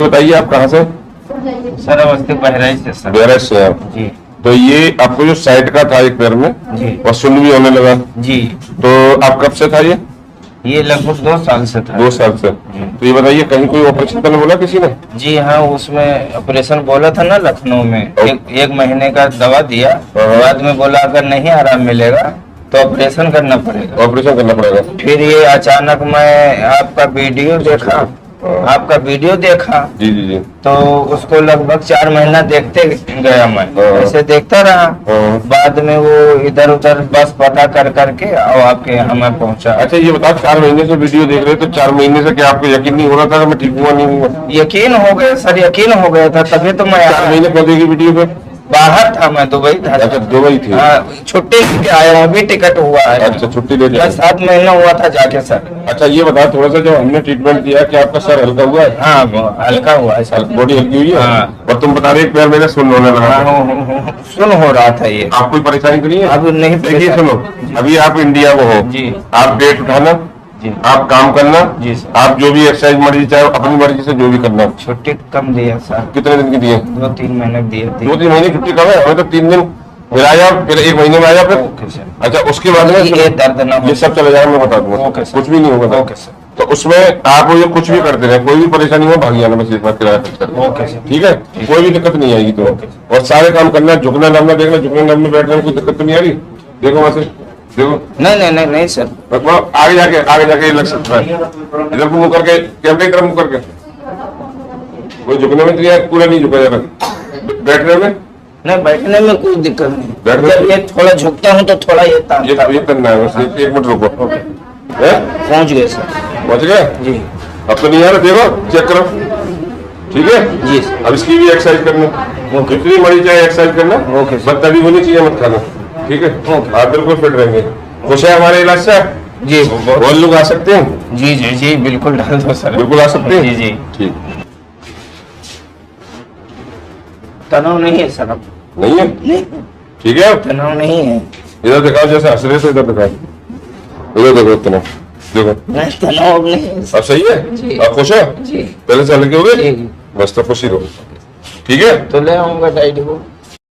बताइए आप कहाँ से? सर अवस्थी बहराइच से सर। बहराइच से आप? जी तो ये आपको जो साइड का था एक पैर में जी और सुन्न भी होने लगा, जी, तो आप कब से था ये लगभग 2 साल से था। 2 साल से? तो ये बताइए कहीं कोई ऑपरेशन करने बोला किसी ने? जी हाँ, उसमें ऑपरेशन बोला था ना लखनऊ में, एक महीने का दवा दिया, बाद में बोला अगर नहीं आराम मिलेगा तो ऑपरेशन करना पड़ेगा। ऑपरेशन करना पड़ेगा। फिर ये अचानक मैं आपका वीडियो देखा जी जी जी। तो उसको लगभग 4 महीना देखते गया मैं, ऐसे देखता रहा। बाद में वो इधर उधर बस पता कर करके और आपके यहाँ मैं पहुंचा। अच्छा ये बताओ, 4 महीने से वीडियो देख रहे, तो 4 महीने से क्या आपको यकीन नहीं हो रहा था कि मैं ठीक हुआ नहीं हुआ? यकीन हो गया सर, यकीन हो गया था, तभी तो मैं 4 महीने पहले की वीडियो पे? बाहर था, मैं दुबई था। अच्छा दुबई थी? हाँ, छुट्टी लेके आया हूँ, अभी टिकट हुआ है। अच्छा छुट्टी ले लिया। 7 महीना हुआ था जाके सर। अच्छा ये बताओ थोड़ा सा, जब हमने ट्रीटमेंट किया कि आपका सर हल्का हुआ है? हाँ हल्का हुआ है सर, बॉडी हल्की हुई है? हाँ। और तुम बता रहे एक पैर मेरे सुन्न होने लगा था। सुन हो रहा था ये। आप कोई परेशानी तो नहीं है? अब नहीं देखिए सुनो, अभी आप इंडिया में हो जी, आप डेट उठाना जी, आप काम करना जी सर। आप जो भी एक्सरसाइज मर्जी चाहे अपनी मर्जी से जो भी करना। छुट्टी कम दिया सर, कितने दिन की दिए? 2-3 महीने दिए थे। 2-3 महीने छुट्टी कम है, हमें तो 3 दिन फिर आया, फिर 1 महीने में आया फिर। Okay sir. अच्छा उसके बाद में ये दर्द ना हो। ये सब चले जाएगा, मैं बता दूंगा। Okay sir. कुछ भी नहीं होगा। Okay sir. तो उसमें आप ये कुछ भी करते रहे, कोई भी परेशानी हो भाग जाना, बस एक बार किराया खर्च करना। Okay sir. ठीक है, कोई भी दिक्कत नहीं आएगी। तो और सारे काम करना, झुकना नामना देखना, झुकना नामना बैठने में कोई दिक्कत तो नहीं आ रही? देखो वैसे देखो, नहीं सर। आगे जाके ये लग सकता है। इधर को मुंह करके, कैमरे की तरफ मुंह करके। कोई झुकने में तो यार पूरा नहीं झुका जा रहा, बैठने में नहीं, बैठने में कोई दिक्कत नहीं। बैठने जब ये थोड़ा झुकता हूँ तो थोड़ा ये ये करना है बस। 1 मिनट रुको। पहुँच गए सर। पहुंच गए? जी अब तो नहीं आ रहा, देखो चेक करो। ठीक है जी सर। अब इसकी भी एक्सरसाइज करना, जितनी मर्जी चाहे एक्सरसाइज करना। Okay sir. बस तभी होनी चाहिए, मत खाना। ठीक है, आप बिल्कुल फिट रहेंगे। खुश है हमारे इलाज से? जी और लोग आ सकते हैं? जी जी जी, बिल्कुल डाल दो सर। बिल्कुल आ सकते हैं। जी जी। ठीक तनाव नहीं है सर, अब नहीं है? नहीं, ठीक है, तनाव नहीं है। इधर दिखाओ, जैसे हंस रहे थे इधर दिखाओ, इधर देखो इतना देखो। नहीं, तनाव अब नहीं है अब सर। सही जी। है? आप खुश हो? जी पहले से हल्के हो गए? जी। बस तो खुशी रहो। ठीक है, तो ले आऊंगा डायरी को।